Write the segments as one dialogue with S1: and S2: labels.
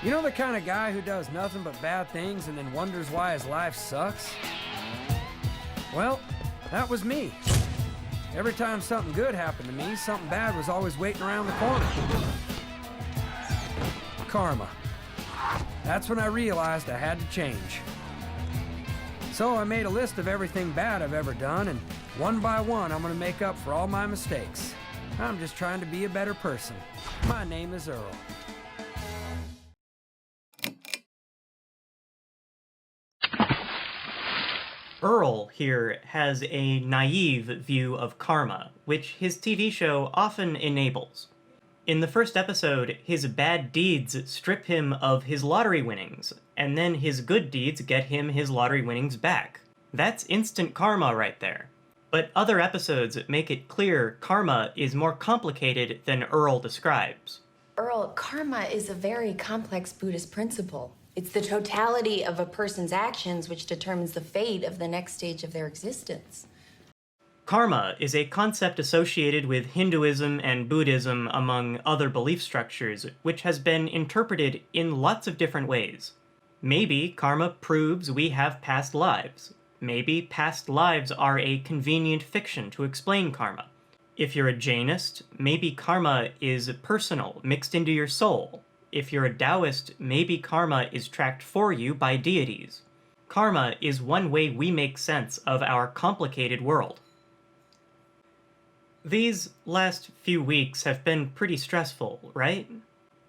S1: You know the kind of guy who does nothing but bad things and then wonders why his life sucks? Well, that was me. Every time something good happened to me, something bad was always waiting around the corner. Karma. That's when I realized I had to change. So I made a list of everything bad I've ever done, and one by one I'm going to make up for all my mistakes. I'm just trying to be a better person. My name is Earl.
S2: Earl here has a naive view of karma, which his TV show often enables. In the first episode, his bad deeds strip him of his lottery winnings, and then his good deeds get him his lottery winnings back. That's instant karma right there. But other episodes make it clear karma is more complicated than Earl describes.
S3: Earl, karma is a very complex Buddhist principle. It's the totality of a person's actions which determines the fate of the next stage of their existence.
S2: Karma is a concept associated with Hinduism and Buddhism, among other belief structures, which has been interpreted in lots of different ways. Maybe karma proves we have past lives. Maybe past lives are a convenient fiction to explain karma. If you're a Jainist, maybe karma is personal, mixed into your soul. If you're a Taoist, maybe karma is tracked for you by deities. Karma is one way we make sense of our complicated world. These last few weeks have been pretty stressful, right?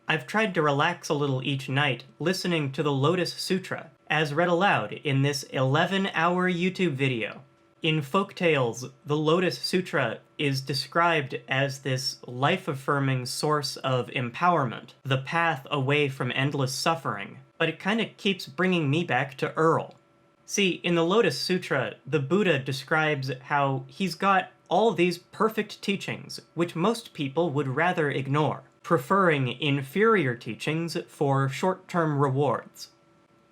S2: I've tried to relax a little each night, listening to the Lotus Sutra, as read aloud in this 11-hour YouTube video. In folktales, the Lotus Sutra is described as this life-affirming source of empowerment, the path away from endless suffering, but it kind of keeps bringing me back to Earl. See, in the Lotus Sutra, the Buddha describes how he's got all these perfect teachings, which most people would rather ignore, preferring inferior teachings for short-term rewards.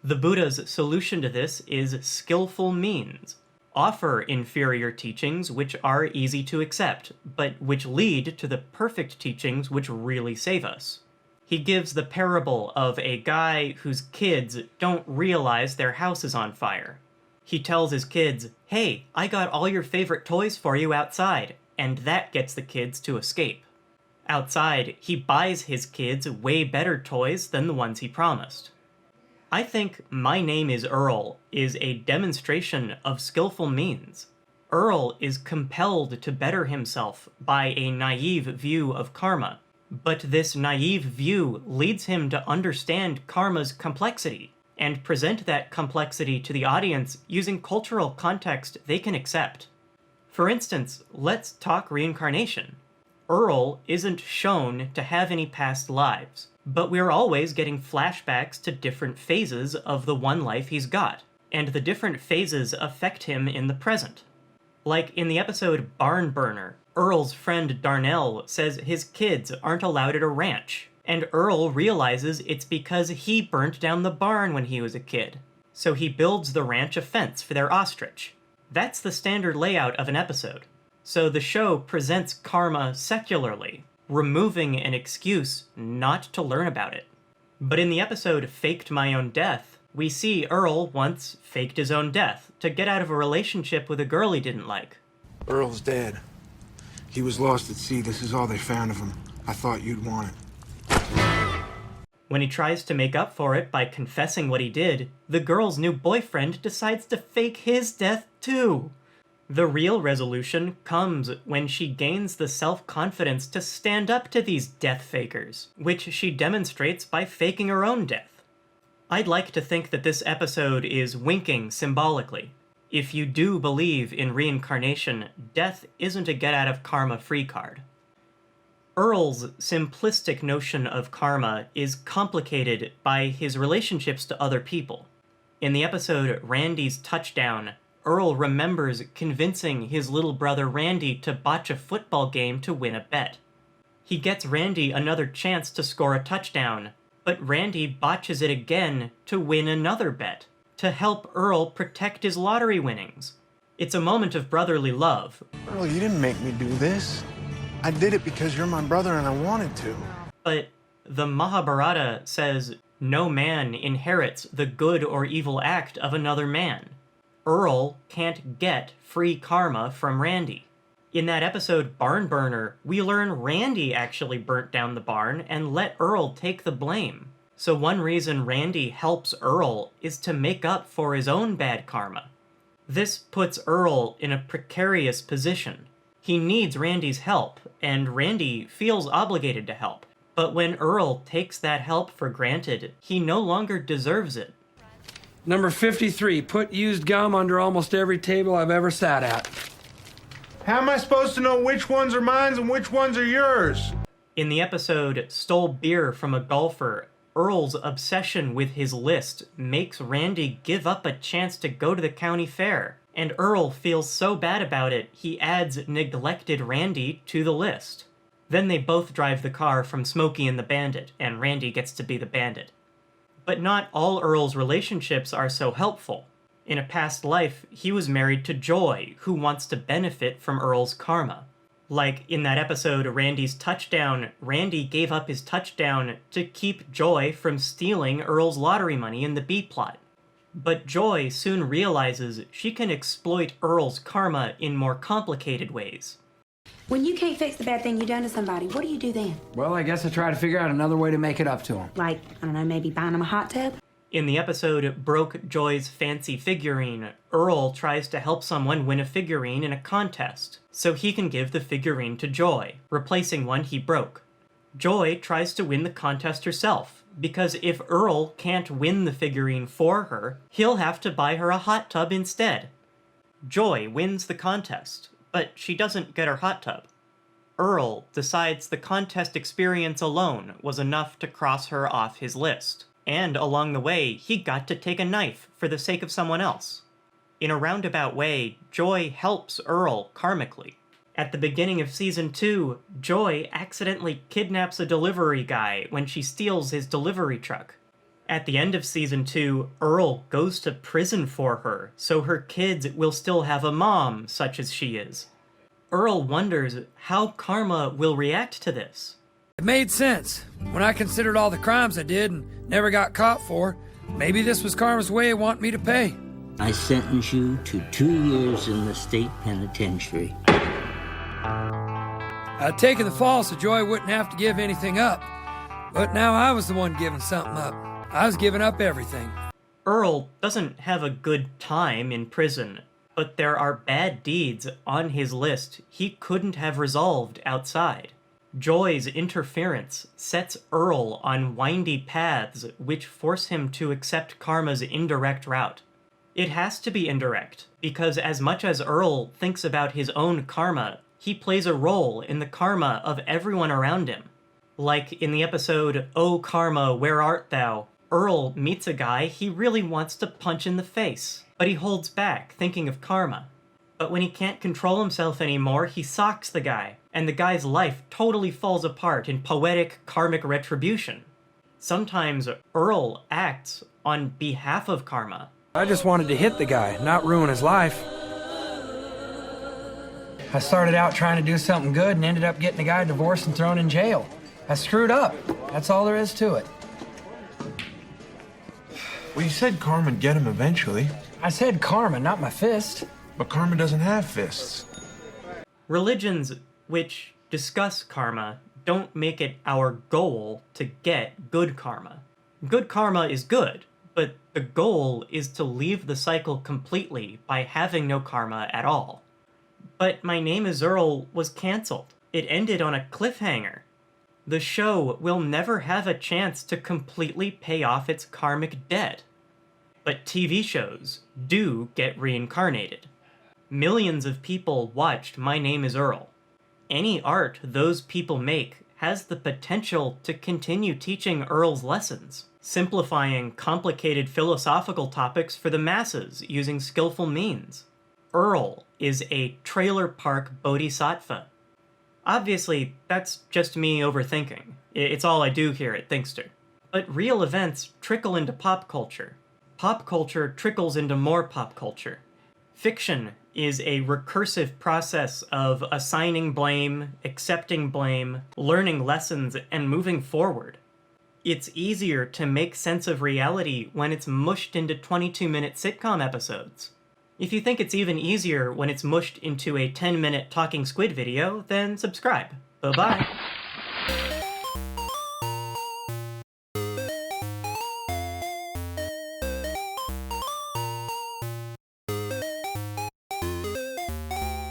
S2: The Buddha's solution to this is skillful means. Offer inferior teachings which are easy to accept, but which lead to the perfect teachings which really save us. He gives the parable of a guy whose kids don't realize their house is on fire. He tells his kids, "Hey, I got all your favorite toys for you outside," and that gets the kids to escape. Outside, he buys his kids way better toys than the ones he promised. I think My Name is Earl is a demonstration of skillful means. Earl is compelled to better himself by a naive view of karma, but this naive view leads him to understand karma's complexity and present that complexity to the audience using cultural context they can accept. For instance, let's talk reincarnation. Earl isn't shown to have any past lives, but we're always getting flashbacks to different phases of the one life he's got, and the different phases affect him in the present. Like in the episode Barn Burner, Earl's friend Darnell says his kids aren't allowed at a ranch, and Earl realizes it's because he burnt down the barn when he was a kid. So he builds the ranch a fence for their ostrich. That's the standard layout of an episode. So the show presents karma secularly, removing an excuse not to learn about it. But in the episode Faked My Own Death, we see Earl once faked his own death to get out of a relationship with a girl he didn't like.
S4: Earl's dead. He was lost at sea. This is all they found of him. I thought you'd want it.
S2: When he tries to make up for it by confessing what he did, the girl's new boyfriend decides to fake his death too. The real resolution comes when she gains the self-confidence to stand up to these death fakers, which she demonstrates by faking her own death. I'd like to think that this episode is winking symbolically. If you do believe in reincarnation, death isn't a get-out-of-karma-free card. Earl's simplistic notion of karma is complicated by his relationships to other people. In the episode Randy's Touchdown, Earl remembers convincing his little brother Randy to botch a football game to win a bet. He gets Randy another chance to score a touchdown, but Randy botches it again to win another bet, to help Earl protect his lottery winnings. It's a moment of brotherly love.
S4: Earl, you didn't make me do this. I did it because you're my brother and I wanted to.
S2: But the Mahabharata says No man inherits the good or evil act of another man. Earl can't get free karma from Randy. In that episode, Barn Burner, we learn Randy actually burnt down the barn and let Earl take the blame. So one reason Randy helps Earl is to make up for his own bad karma. This puts Earl in a precarious position. He needs Randy's help, and Randy feels obligated to help. But when Earl takes that help for granted, he no longer deserves it.
S1: Number 53, put used gum under almost every table I've ever sat at.
S4: How am I supposed to know which ones are mine and which ones are yours?
S2: In the episode Stole Beer from a Golfer, Earl's obsession with his list makes Randy give up a chance to go to the county fair, and Earl feels so bad about it, he adds neglected Randy to the list. Then they both drive the car from Smokey and the Bandit, and Randy gets to be the bandit. But not all Earl's relationships are so helpful. In a past life, he was married to Joy, who wants to benefit from Earl's karma. Like in that episode, Randy's touchdown, Randy gave up his touchdown to keep Joy from stealing Earl's lottery money in the B-plot. But Joy soon realizes she can exploit Earl's karma in more complicated ways.
S5: When you can't fix the bad thing you done to somebody, what do you do then?
S1: Well, I guess I try to figure out another way to make it up to him.
S5: Like, I don't know, maybe buying them a hot tub?
S2: In the episode Broke Joy's Fancy Figurine, Earl tries to help someone win a figurine in a contest, so he can give the figurine to Joy, replacing one he broke. Joy tries to win the contest herself, because if Earl can't win the figurine for her, he'll have to buy her a hot tub instead. Joy wins the contest, but she doesn't get her hot tub. Earl decides the contest experience alone was enough to cross her off his list. And along the way, he got to take a knife for the sake of someone else. In a roundabout way, Joy helps Earl karmically. At the beginning of Season 2, Joy accidentally kidnaps a delivery guy when she steals his delivery truck. At the end of Season 2, Earl goes to prison for her, so her kids will still have a mom, such as she is. Earl wonders how Karma will react to this.
S1: It made sense. When I considered all the crimes I did and never got caught for, maybe this was Karma's way of wanting me to pay.
S6: I sentence you to 2 years in the state penitentiary.
S1: I'd taken the fall so Joy wouldn't have to give anything up. But now I was the one giving something up. I was giving up everything.
S2: Earl doesn't have a good time in prison, but there are bad deeds on his list he couldn't have resolved outside. Joy's interference sets Earl on windy paths which force him to accept Karma's indirect route. It has to be indirect, because as much as Earl thinks about his own karma, he plays a role in the karma of everyone around him. Like in the episode, "Oh Karma, Where Art Thou?", Earl meets a guy he really wants to punch in the face, but he holds back, thinking of Karma. But when he can't control himself anymore, he socks the guy, and the guy's life totally falls apart in poetic karmic retribution. Sometimes Earl acts on behalf of Karma.
S1: I just wanted to hit the guy, not ruin his life. I started out trying to do something good and ended up getting the guy divorced and thrown in jail. I screwed up. That's all there is to it.
S4: Well, you said Karma'd get him eventually.
S1: I said karma, not my fist.
S4: But Karma doesn't have fists.
S2: Religions which discuss karma don't make it our goal to get good karma. Good karma is good, but the goal is to leave the cycle completely by having no karma at all. But My Name is Earl was canceled. It ended on a cliffhanger. The show will never have a chance to completely pay off its karmic debt. But TV shows do get reincarnated. Millions of people watched My Name is Earl. Any art those people make has the potential to continue teaching Earl's lessons, simplifying complicated philosophical topics for the masses using skillful means. Earl is a trailer park bodhisattva. Obviously, that's just me overthinking. It's all I do here at Thinkster. But real events trickle into pop culture. Pop culture trickles into more pop culture. Fiction is a recursive process of assigning blame, accepting blame, learning lessons, and moving forward. It's easier to make sense of reality when it's mushed into 22-minute sitcom episodes. If you think it's even easier when it's mushed into a 10-minute Talking Squid video, then subscribe. Bye-bye.